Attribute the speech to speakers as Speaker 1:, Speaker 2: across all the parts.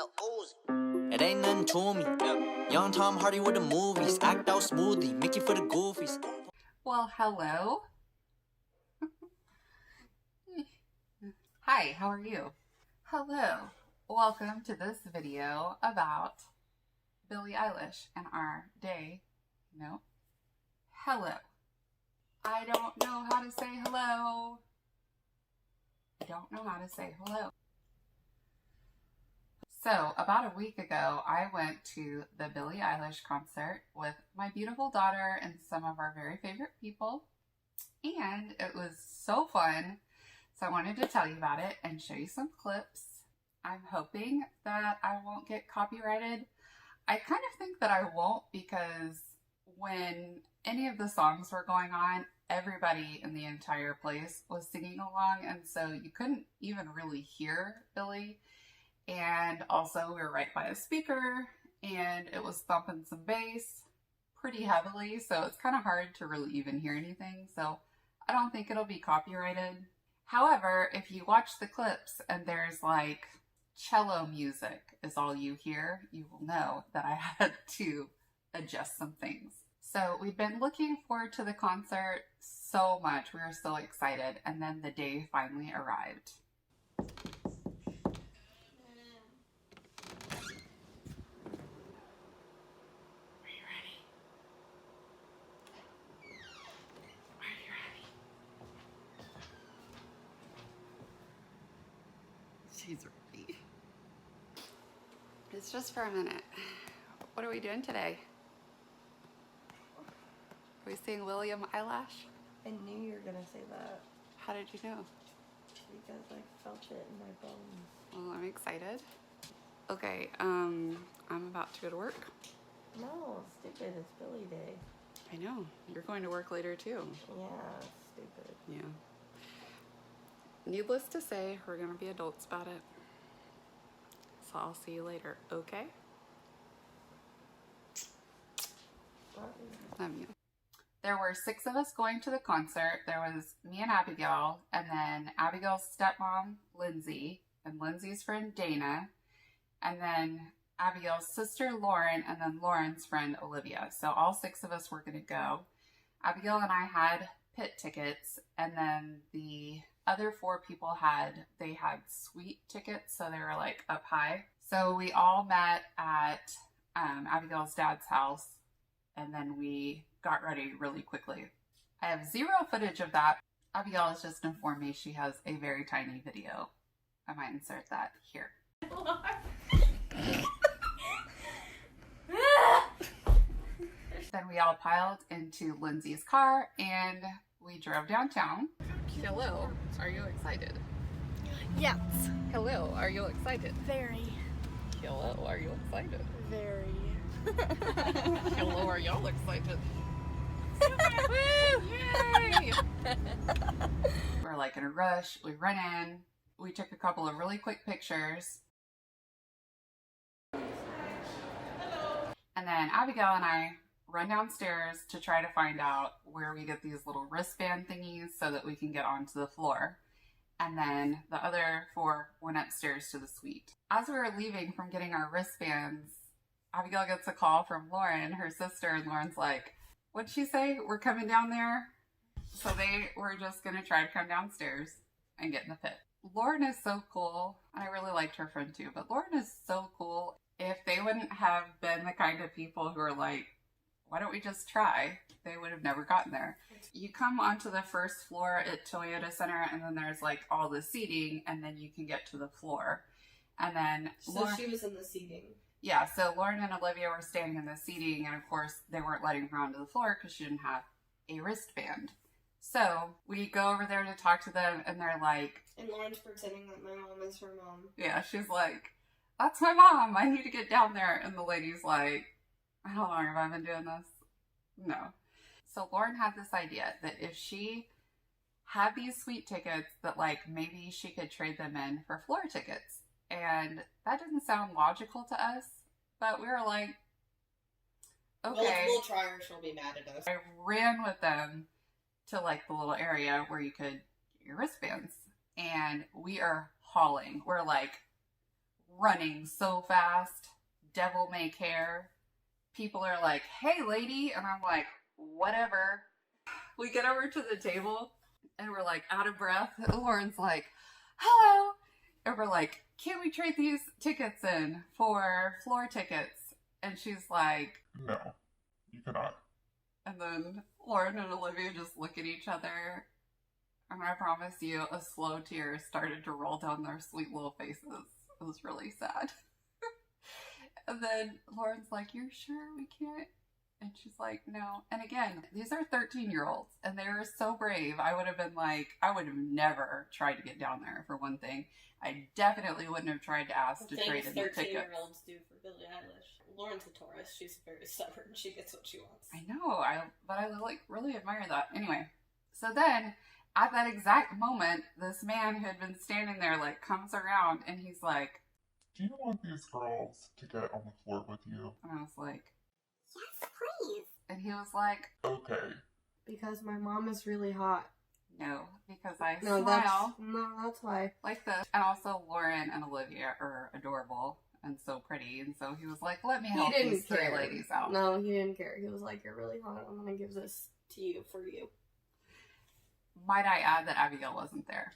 Speaker 1: no Uzi. It ain't nothing to me. Young Tom Hardy with the movies. Act out smoothly. Mickey for the goofies.
Speaker 2: Well, hello. Hi, how are you? Hello. Welcome to this video about Billie Eilish and our day. No. Hello. I don't know how to say hello. I don't know how to say hello. So, about a week ago, I went to the Billie Eilish concert with my beautiful daughter and some of our very favorite people. And it was so fun. So I wanted to tell you about it and show you some clips. I'm hoping that I won't get copyrighted. I kind of think that I won't, because when any of the songs were going on, everybody in the entire place was singing along, and so you couldn't even really hear Billie. And also we were right by a speaker and it was thumping some bass pretty heavily, so it's kind of hard to really even hear anything. So I don't think it'll be copyrighted. However, if you watch the clips and there's like cello music is all you hear, you will know that I had to adjust some things. So we've been looking forward to the concert so much. We were so excited, and then the day finally arrived. She's ready. It's just for a minute. What are we doing today? Are we seeing William Eyelash?
Speaker 3: I knew you were gonna say that.
Speaker 2: How did you know?
Speaker 3: Because I felt it in my bones.
Speaker 2: Well, I'm excited. Okay, I'm about to go to work.
Speaker 3: No, stupid. It's Billie Day.
Speaker 2: I know. You're going to work later too.
Speaker 3: Yeah, stupid.
Speaker 2: Yeah. Needless to say, we're gonna be adults about it. So I'll see you later, okay? Love you. There were 6 of us going to the concert. There was me and Abigail, and then Abigail's stepmom, Lindsay, and Lindsay's friend, Dana, and then Abigail's sister, Lauren, and then Lauren's friend, Olivia. So all 6 of us were gonna go. Abigail and I had pit tickets, and then the other 4 people had suite tickets, so they were like up high. So we all met at Abigail's dad's house, and then we got ready really quickly. I have 0 footage of that. Abigail has just informed me she has a very tiny video. I might insert that here. Then we all piled into Lindsay's car and we drove downtown. Hello, are you excited?
Speaker 4: Yes.
Speaker 2: Hello, are you excited?
Speaker 4: Very.
Speaker 2: Hello, are you excited?
Speaker 4: Very.
Speaker 2: Hello, are y'all excited? Woo! Yay! We're like in a rush. We run in. We took a couple of really quick pictures. And then Abigail and I run downstairs to try to find out where we get these little wristband thingies so that we can get onto the floor. And then the other 4 went upstairs to the suite. As we were leaving from getting our wristbands, Abigail gets a call from Lauren, her sister, and Lauren's like, what'd she say? We're coming down there? So they were just gonna try to come downstairs and get in the pit. Lauren is so cool. I really liked her friend too, but Lauren is so cool. If they wouldn't have been the kind of people who are like, why don't we just try? They would have never gotten there. You come onto the first floor at Toyota Center, and then there's like all the seating, and then you can get to the floor. And then
Speaker 3: So she was in the seating.
Speaker 2: Yeah, so Lauren and Olivia were standing in the seating, and of course they weren't letting her onto the floor because she didn't have a wristband. So we go over there to talk to them, and they're like...
Speaker 3: And Lauren's pretending that my mom is her mom.
Speaker 2: Yeah, she's like, that's my mom, I need to get down there. And the lady's like, how long have I been doing this? No. So Lauren had this idea that if she had these suite tickets, that like maybe she could trade them in for floor tickets. And that didn't sound logical to us, but we were like, okay.
Speaker 3: We'll try her, she'll be mad at us.
Speaker 2: I ran with them to like the little area where you could get your wristbands, and we are hauling. We're like running so fast, devil may care. People are like, hey lady, and I'm like, whatever. We get over to the table and we're like out of breath. Lauren's like, hello. And we're like, can we trade these tickets in for floor tickets? And she's like,
Speaker 4: no, you cannot.
Speaker 2: And then Lauren and Olivia just look at each other. And I promise you, a slow tear started to roll down their sweet little faces. It was really sad. And then Lauren's like, you're sure we can't? And she's like, no. And again, these are 13-year-olds, and they were so brave. I would have been like, I would have never tried to get down there, for one thing. I definitely wouldn't have tried to ask to trade in the tickets.
Speaker 3: 13-year-olds do for Billie Eilish. Lauren's a Taurus. She's very stubborn. She gets what she wants.
Speaker 2: I know, but I like really admire that. Anyway, so then at that exact moment, this man who had been standing there like comes around and he's like,
Speaker 4: do you want these girls to get on the floor with you?
Speaker 2: and I was like,
Speaker 3: Yes, please.
Speaker 2: and he was like,
Speaker 4: Okay.
Speaker 3: Because my mom is really hot.
Speaker 2: no, because I
Speaker 3: No,
Speaker 2: smile
Speaker 3: that's why.
Speaker 2: like this. And also Lauren and Olivia are adorable and so pretty. And so he was like, let me help these three ladies out.
Speaker 3: No, he didn't care. He was like, you're really hot. I'm going to give this to you for you.
Speaker 2: Might I add that Abigail wasn't there?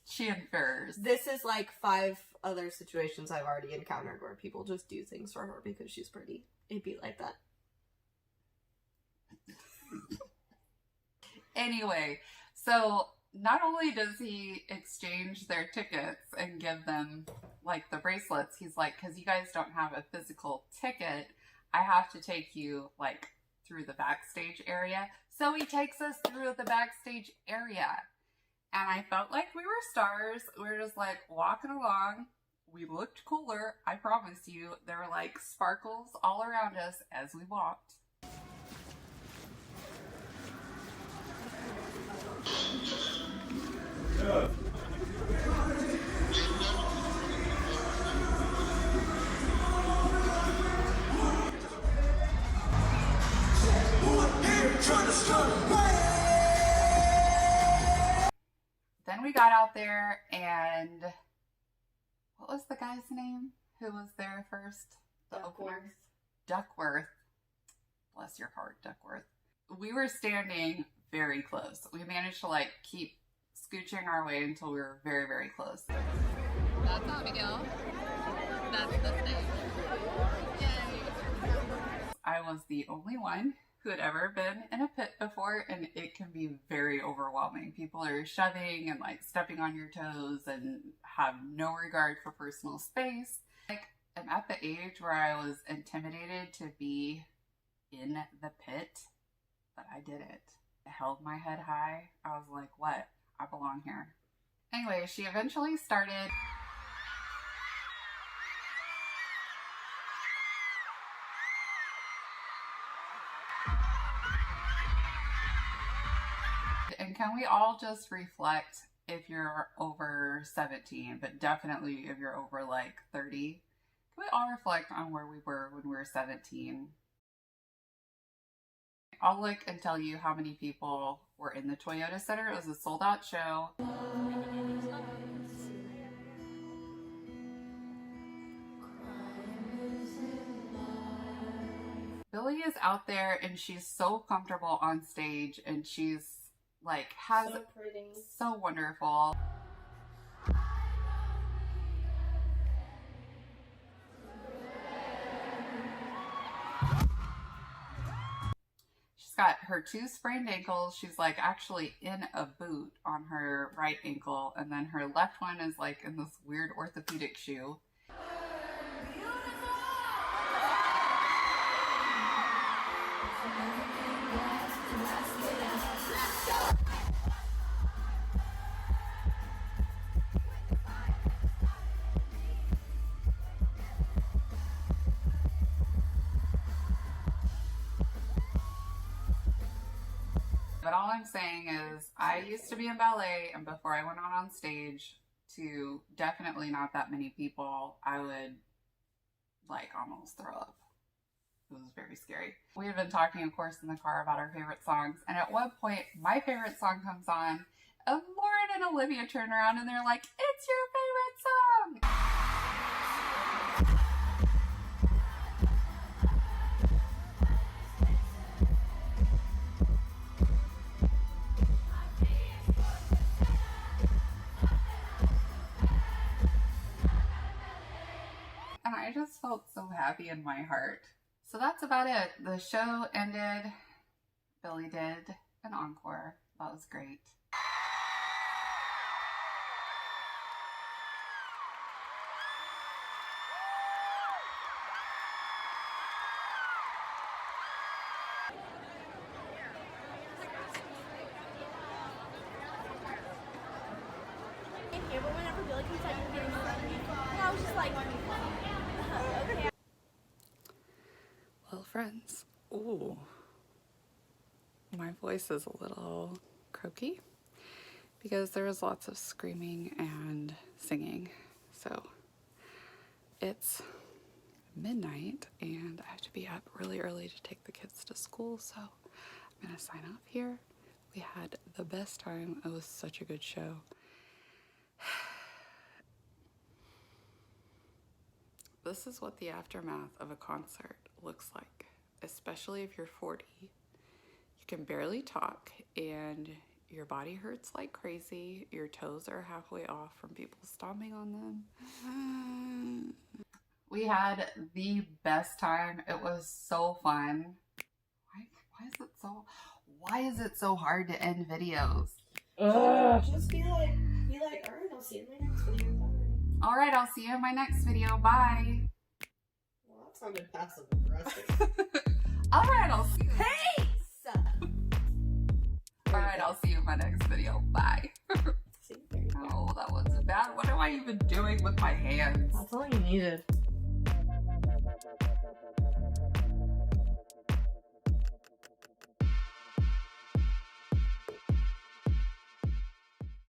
Speaker 2: She infers.
Speaker 3: This is like 5 other situations I've already encountered where people just do things for her because she's pretty. It'd be like that.
Speaker 2: Anyway, so not only does he exchange their tickets and give them like the bracelets, he's like, because you guys don't have a physical ticket, I have to take you like through the backstage area. So he takes us through the backstage area. And I felt like we were stars. We were just like walking along. We looked cooler, I promise you. There were like sparkles all around us as we walked. Then we got out there, and what was the guy's name who was there first? The opener? Duckworth. Bless your heart, Duckworth. We were standing very close. We managed to like keep scooching our way until we were very, very close. That's Abigail. That's the stage. Yay! I was the only one who had ever been in a pit before, and it can be very overwhelming. People are shoving and like stepping on your toes and have no regard for personal space. Like, I'm at the age where I was intimidated to be in the pit, but I did it. I held my head high. I was like, what? I belong here. Anyway, she eventually started and can we all just reflect, if you're over 17, but definitely if you're over like 30, can we all reflect on where we were when we were 17? I'll look and tell you how many people were in the Toyota Center. It was a sold out show. Billie is out there and she's so comfortable on stage, and she's like has
Speaker 3: So pretty.
Speaker 2: so wonderful. She's got her 2 sprained ankles. She's like actually in a boot on her right ankle, and then her left one is like in this weird orthopedic shoe. But all I'm saying is I used to be in ballet, and before I went on stage to definitely not that many people, I would like almost throw up. It was very scary. We had been talking, of course, in the car about our favorite songs, and at one point my favorite song comes on, and Lauren and Olivia turn around and they're like, it's your favorite song! And I just felt so happy in my heart. So that's about it. The show ended. Billie did an encore. That was great.
Speaker 5: Here, but whenever Billie comes out, you're getting funny. And I was just like, okay.
Speaker 2: Well, friends, ooh, my voice is a little croaky because there was lots of screaming and singing. So it's midnight and I have to be up really early to take the kids to school. So I'm gonna sign off here. We had the best time. It was such a good show. This is what the aftermath of a concert looks like, especially if you're 40. You can barely talk and your body hurts like crazy. Your toes are halfway off from people stomping on them. We had the best time. It was so fun. Why is it so hard to end videos?
Speaker 3: Just be like, alright, I'll see you in my next video. Bye.
Speaker 2: Alright, I'll see you in my next video. Bye.
Speaker 3: Well, that sounded passive aggressive.
Speaker 2: Alright, I'll see you.
Speaker 3: Peace!
Speaker 2: Alright, I'll see you in my next video. Bye.
Speaker 3: See, there you go.
Speaker 2: Oh, that was bad. What am I even doing with my hands?
Speaker 3: That's all you needed.